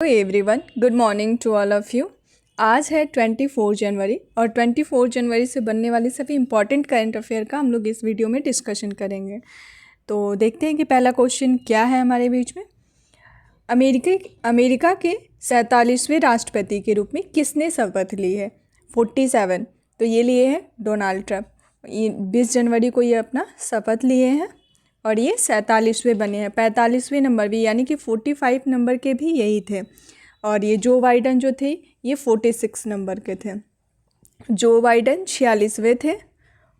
Everyone, good morning to all of you. आज है 24 जनवरी और 24 जनवरी से बनने वाली सभी इंपॉर्टेंट करंट अफेयर का हम लोग इस वीडियो में डिस्कशन करेंगे। तो देखते हैं कि पहला क्वेश्चन क्या है हमारे बीच में। अमेरिका के 47वें राष्ट्रपति के रूप में किसने शपथ ली है? 47। तो ये लिए हैं डोनाल्ड ट्रंप। 20 जनवरी को ये अपना शपथ लिए हैं और ये 47वें बने हैं। 45वें नंबर भी यानी कि 45 नंबर के भी यही थे। और ये जो बाइडन जो थे ये 46 नंबर के थे। जो बाइडन 46वें थे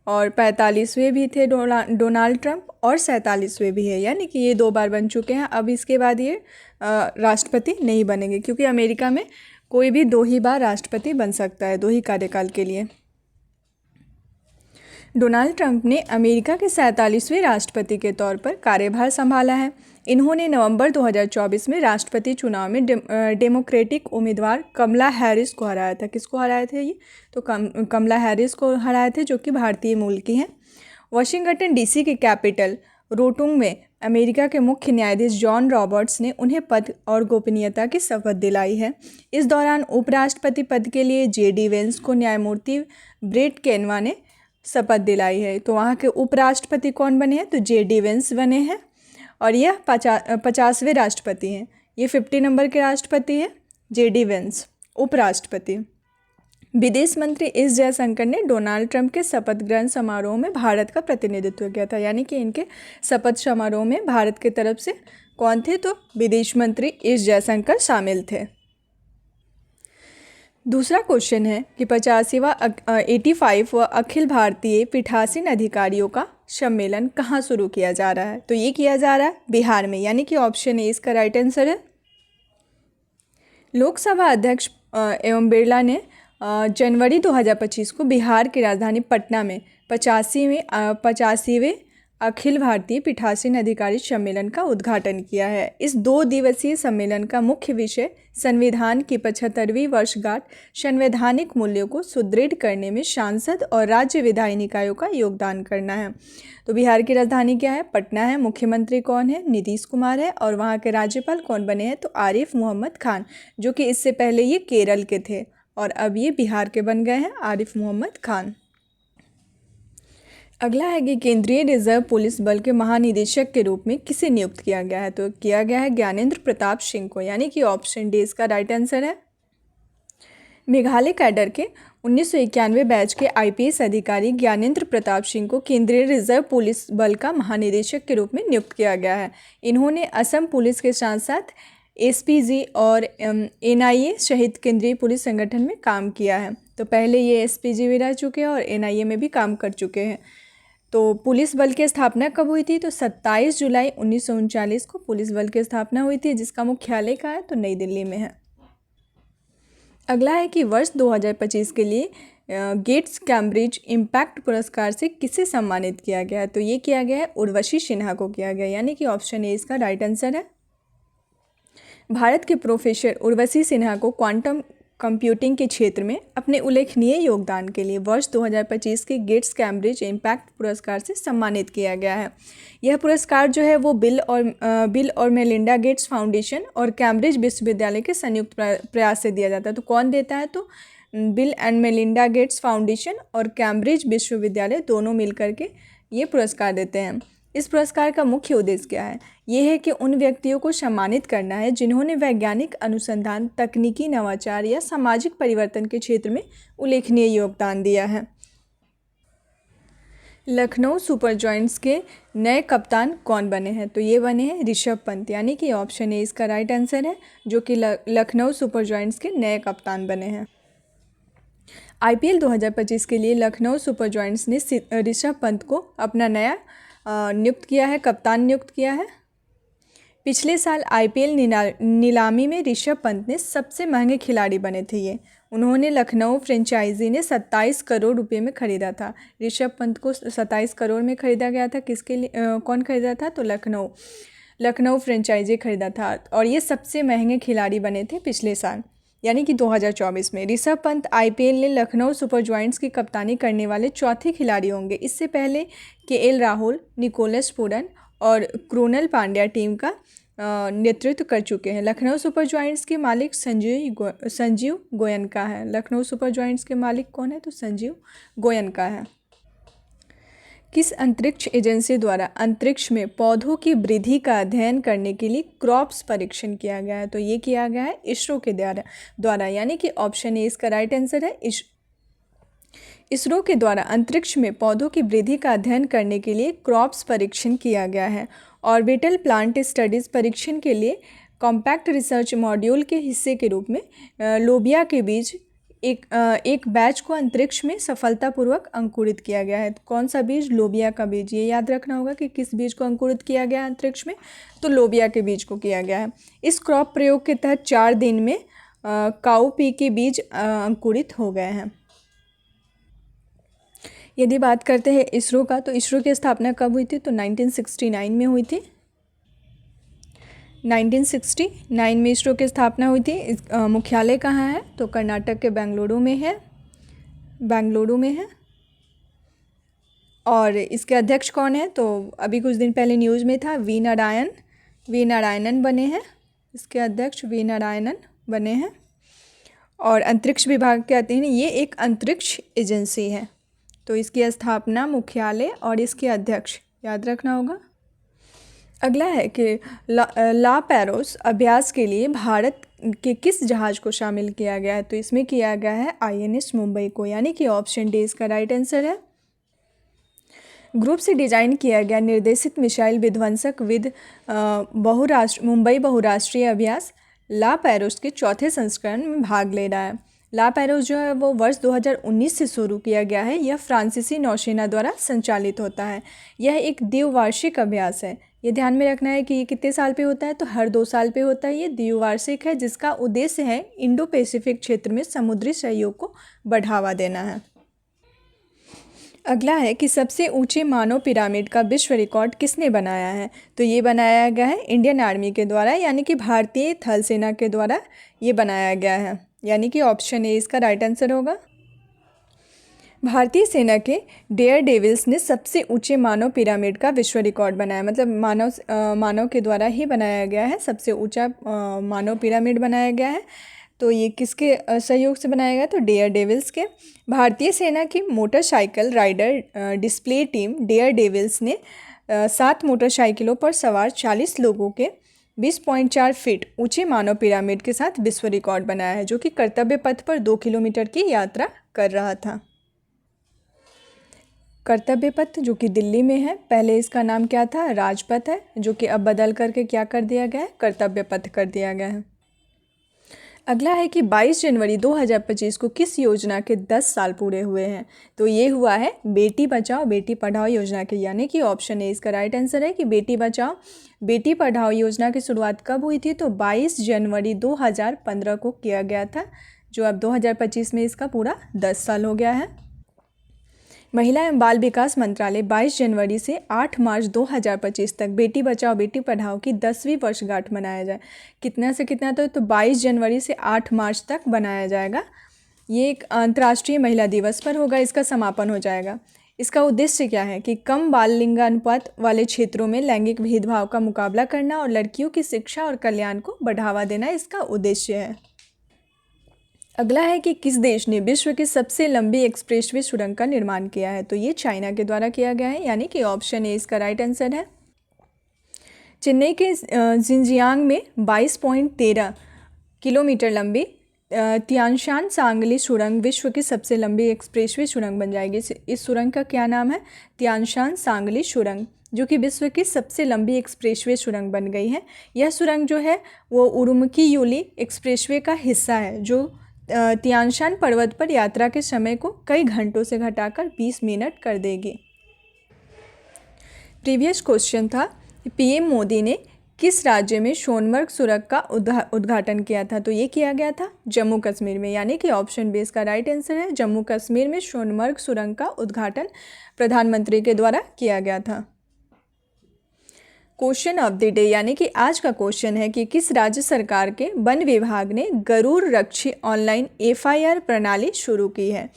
और 45वें भी थे डोनाल्ड ट्रंप, और 47वें भी है, यानी कि ये 2 बार बन चुके हैं। अब इसके बाद ये राष्ट्रपति नहीं बनेंगे, क्योंकि अमेरिका में कोई भी 2 ही बार राष्ट्रपति बन सकता है, 2 ही कार्यकाल के लिए। डोनाल्ड ट्रंप ने अमेरिका के 47वें राष्ट्रपति के तौर पर कार्यभार संभाला है। इन्होंने नवंबर 2024 में राष्ट्रपति चुनाव में डेमोक्रेटिक उम्मीदवार कमला हैरिस को हराया था। किसको हराए थे ये? तो कमला हैरिस को हराए थे, जो कि भारतीय मूल की हैं। वाशिंगटन डीसी के कैपिटल रोटुंग में अमेरिका के मुख्य न्यायाधीश जॉन रॉबर्ट्स ने उन्हें पद और गोपनीयता की शपथ दिलाई है। इस दौरान उपराष्ट्रपति पद के लिए जे.डी. वेंस को न्यायमूर्ति ब्रेट कैनवा ने शपथ दिलाई है। तो वहाँ के उपराष्ट्रपति कौन बने हैं? तो जे.डी. वेंस बने हैं और यह 50वें राष्ट्रपति हैं। ये 50 नंबर के राष्ट्रपति हैं, जे.डी. वेंस उपराष्ट्रपति। विदेश मंत्री एस जयशंकर ने डोनाल्ड ट्रंप के शपथ ग्रहण समारोह में भारत का प्रतिनिधित्व किया था, यानी कि इनके शपथ समारोह में भारत की तरफ से कौन थे? तो विदेश मंत्री एस जयशंकर शामिल थे। दूसरा क्वेश्चन है कि 85वां अखिल भारतीय पीठासीन अधिकारियों का सम्मेलन कहाँ शुरू किया जा रहा है? तो ये किया जा रहा है बिहार में, यानी कि ऑप्शन ए इसका राइट आंसर है। लोकसभा अध्यक्ष एवं बिरला ने जनवरी 2025 को बिहार की राजधानी पटना में 85वें अखिल भारतीय पीठासीन अधिकारी सम्मेलन का उद्घाटन किया है। इस 2 दिवसीय सम्मेलन का मुख्य विषय संविधान की 75वीं वर्षगांठ संवैधानिक मूल्यों को सुदृढ़ करने में सांसद और राज्य विधायी निकायों का योगदान करना है। तो बिहार की राजधानी क्या है? पटना है। मुख्यमंत्री कौन है? नीतीश कुमार है। और वहाँ के राज्यपाल कौन बने हैं? तो आरिफ मोहम्मद खान, जो कि इससे पहले ये केरल के थे और अब ये बिहार के बन गए हैं, आरिफ मोहम्मद खान। अगला है कि केंद्रीय रिजर्व पुलिस बल के महानिदेशक के रूप में किसे नियुक्त किया गया है? तो किया गया है ज्ञानेंद्र प्रताप सिंह को, यानी कि ऑप्शन डी इसका राइट आंसर है। मेघालय कैडर के 1991 बैच के आईपीएस अधिकारी ज्ञानेंद्र प्रताप सिंह को केंद्रीय रिजर्व पुलिस बल का महानिदेशक के रूप में नियुक्त किया गया है। इन्होंने असम पुलिस के साथ साथ एसपीजी और एनआईए सहित केंद्रीय पुलिस संगठन में काम किया है। तो पहले ये एसपीजी भी रह चुके हैं और एनआईए में भी काम कर चुके हैं। तो पुलिस बल की स्थापना कब हुई थी? तो 27 जुलाई 1939 को पुलिस बल की स्थापना हुई थी, जिसका मुख्यालय कहाँ है? तो नई दिल्ली में है। अगला है कि वर्ष 2025 के लिए गेट्स कैम्ब्रिज इम्पैक्ट पुरस्कार से किसे सम्मानित किया गया है? तो ये किया गया है उर्वशी सिन्हा को किया गया, यानी कि ऑप्शन ए इसका राइट आंसर है। भारत के प्रोफेसर उर्वशी सिन्हा को क्वांटम कंप्यूटिंग के क्षेत्र में अपने उल्लेखनीय योगदान के लिए वर्ष 2025 के गेट्स कैम्ब्रिज इम्पैक्ट पुरस्कार से सम्मानित किया गया है। यह पुरस्कार जो है वो बिल और मेलिंडा गेट्स फाउंडेशन और कैम्ब्रिज विश्वविद्यालय के संयुक्त प्रयास से दिया जाता है। तो कौन देता है? तो bill and Melinda Gates foundation और कैम्ब्रिज विश्वविद्यालय दोनों मिलकर के ये पुरस्कार देते हैं। इस पुरस्कार का मुख्य उद्देश्य क्या है? ये है कि उन व्यक्तियों को सम्मानित करना है जिन्होंने वैज्ञानिक अनुसंधान, तकनीकी नवाचार या सामाजिक परिवर्तन के क्षेत्र में उल्लेखनीय योगदान दिया है। लखनऊ सुपर जॉयंट्स के नए कप्तान कौन बने हैं? तो ये बने हैं ऋषभ पंत, यानी कि ऑप्शन ए इसका राइट आंसर है, जो कि लखनऊ सुपर जॉयंट्स के नए कप्तान बने हैं। आईपीएल 2025 के लिए लखनऊ सुपर जॉयंट्स ने ऋषभ पंत को अपना नया नियुक्त किया है, कप्तान नियुक्त किया है। पिछले साल आईपीएल नीलामी में ऋषभ पंत ने सबसे महंगे खिलाड़ी बने थे। ये उन्होंने लखनऊ फ्रेंचाइजी ने 27 करोड़ रुपए में खरीदा था। ऋषभ पंत को 27 करोड़ में खरीदा गया था। किसके लिए कौन खरीदा था? तो लखनऊ फ्रेंचाइजी खरीदा था और ये सबसे महंगे खिलाड़ी बने थे पिछले साल, यानी कि 2024 में। ऋषभ पंत आईपीएल ने लखनऊ सुपर जॉयंट्स की कप्तानी करने वाले चौथे खिलाड़ी होंगे। इससे पहले केएल राहुल, निकोलस पूरन और क्रूनल पांड्या टीम का नेतृत्व कर चुके हैं। लखनऊ सुपर जॉइंट्स के मालिक संजीव गोयनका है। लखनऊ सुपर जॉइंट्स के मालिक कौन है? तो संजीव गोयनका है। किस अंतरिक्ष एजेंसी द्वारा अंतरिक्ष में पौधों की वृद्धि का अध्ययन करने के लिए क्रॉप्स परीक्षण किया गया है? तो ये किया गया है इसरो के द्वारा, यानी कि ऑप्शन ए इसका राइट आंसर है। इसरो के द्वारा अंतरिक्ष में पौधों की वृद्धि का अध्ययन करने के लिए क्रॉप्स परीक्षण किया गया है। ऑर्बिटल प्लांट स्टडीज़ परीक्षण के लिए कॉम्पैक्ट रिसर्च मॉड्यूल के हिस्से के रूप में लोबिया के बीज एक बैच को अंतरिक्ष में सफलतापूर्वक अंकुरित किया गया है। तो कौन सा बीज? लोबिया का बीज। ये याद रखना होगा कि किस बीज को अंकुरित किया गया है अंतरिक्ष में, तो लोबिया के बीज को किया गया है। इस क्रॉप प्रयोग के तहत 4 दिन में काउपी के बीज अंकुरित हो गए हैं। यदि बात करते हैं इसरो का, तो इसरो की स्थापना कब हुई थी? तो 1969 में हुई थी। 1969 में इसरो की स्थापना हुई थी। मुख्यालय कहाँ है? तो कर्नाटक के बेंगलुरु में है। और इसके अध्यक्ष कौन है? तो अभी कुछ दिन पहले न्यूज़ में था, वी नारायणन बने हैं। इसके अध्यक्ष वी नारायणन बने हैं। और अंतरिक्ष विभाग कहते हैं, ये एक अंतरिक्ष एजेंसी है। तो इसकी स्थापना, मुख्यालय और इसके अध्यक्ष याद रखना होगा। अगला है कि ला पैरोस अभ्यास के लिए भारत के किस जहाज़ को शामिल किया गया है? तो इसमें किया गया है INS मुंबई को, यानी कि ऑप्शन डी इसका राइट आंसर है। ग्रुप से डिजाइन किया गया निर्देशित मिसाइल विध्वंसक मुंबई बहुराष्ट्रीय अभ्यास ला पैरोस के 4थे संस्करण में भाग ले रहा है। ला पैरोस जो है वो वर्ष 2019 से शुरू किया गया है। यह फ्रांसीसी नौसेना द्वारा संचालित होता है। यह एक द्विवार्षिक अभ्यास है। ये ध्यान में रखना है कि ये कितने साल पे होता है? तो हर 2 साल पे होता है। ये द्विवार्षिक है, जिसका उद्देश्य है इंडो पैसिफिक क्षेत्र में समुद्री सहयोग को बढ़ावा देना है। अगला है कि सबसे ऊंचे मानव पिरामिड का विश्व रिकॉर्ड किसने बनाया है? तो ये बनाया गया है इंडियन आर्मी के द्वारा, यानी कि भारतीय थल सेना के द्वारा ये बनाया गया है, यानी कि ऑप्शन ए इसका राइट आंसर होगा। भारतीय सेना के डेयर डेविल्स ने सबसे ऊंचे मानव पिरामिड का विश्व रिकॉर्ड बनाया, मतलब मानव के द्वारा ही बनाया गया है। सबसे ऊंचा मानव पिरामिड बनाया गया है। तो ये किसके सहयोग से बनाया गया? तो डेयर डेविल्स के। भारतीय सेना की motorcycle rider display team daredevils ने 7 मोटरसाइकिलों पर सवार 40 लोगों के 20.4 फीट ऊंचे मानव पिरामिड के साथ विश्व रिकॉर्ड बनाया है, जो कि कर्तव्य पथ पर 2 किलोमीटर की यात्रा कर रहा था। कर्तव्य पथ जो कि दिल्ली में है, पहले इसका नाम क्या था? राजपथ है, जो कि अब बदल करके क्या कर दिया गया है? कर्तव्य पथ कर दिया गया है। अगला है कि 22 जनवरी 2025 को किस योजना के 10 साल पूरे हुए हैं? तो ये हुआ है बेटी बचाओ बेटी पढ़ाओ योजना के, यानी कि ऑप्शन ए इसका राइट आंसर है कि बेटी बचाओ बेटी पढ़ाओ योजना की शुरुआत कब हुई थी? तो 22 जनवरी 2015 को किया गया था, जो अब 2025 में इसका पूरा 10 साल हो गया है। महिला एवं बाल विकास मंत्रालय 22 जनवरी से 8 मार्च 2025 तक बेटी बचाओ बेटी पढ़ाओ की 10वीं वर्षगांठ मनाया जाए। कितना से कितना तक? तो 22 जनवरी से 8 मार्च तक बनाया जाएगा। ये एक अंतर्राष्ट्रीय महिला दिवस पर होगा, इसका समापन हो जाएगा। इसका उद्देश्य क्या है? कि कम बाल लिंगानुपात वाले क्षेत्रों में लैंगिक भेदभाव का मुकाबला करना और लड़कियों की शिक्षा और कल्याण को बढ़ावा देना इसका उद्देश्य है। अगला है कि किस देश ने विश्व की सबसे लंबी एक्सप्रेसवे सुरंग का निर्माण किया है? तो ये चाइना के द्वारा किया गया है, यानी कि ऑप्शन ए इसका राइट आंसर है। चेन्नई के जिंजियांग में 22.13 किलोमीटर लंबी तियानशान सांगली सुरंग विश्व की सबसे लंबी एक्सप्रेसवे सुरंग बन जाएगी। इस सुरंग का क्या नाम है? तियानशान सांगली सुरंग, जो कि विश्व की सबसे लंबी एक्सप्रेसवे सुरंग बन गई है। यह सुरंग जो है वो उरुमकी यूली एक्सप्रेसवे का हिस्सा है, जो तियानशान पर्वत पर यात्रा के समय को कई घंटों से घटाकर 20 मिनट कर देगी। प्रीवियस क्वेश्चन था, पीएम मोदी ने किस राज्य में सोनमर्ग सुरंग का उद्घाटन किया था? तो ये किया गया था जम्मू कश्मीर में, यानी कि ऑप्शन बी इसका राइट आंसर है। जम्मू कश्मीर में सोनमर्ग सुरंग का उद्घाटन प्रधानमंत्री के द्वारा किया गया था। क्वेश्चन ऑफ द डे, यानी कि आज का क्वेश्चन है कि किस राज्य सरकार के वन विभाग ने गरुड़ रक्षी ऑनलाइन FIR प्रणाली शुरू की है?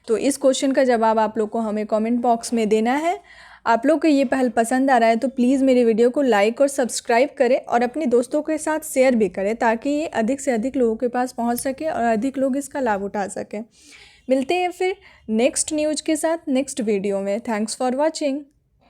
तो इस क्वेश्चन का जवाब आप लोग को हमें कमेंट बॉक्स में देना है। आप लोग को ये पहल पसंद आ रहा है तो प्लीज़ मेरे वीडियो को लाइक और सब्सक्राइब करें और अपने दोस्तों के साथ शेयर भी करें, ताकि ये अधिक से अधिक लोगों के पास पहुंच सके और अधिक लोग इसका लाभ उठा सकें। मिलते हैं फिर नेक्स्ट न्यूज़ के साथ नेक्स्ट वीडियो में। Thanks for watching.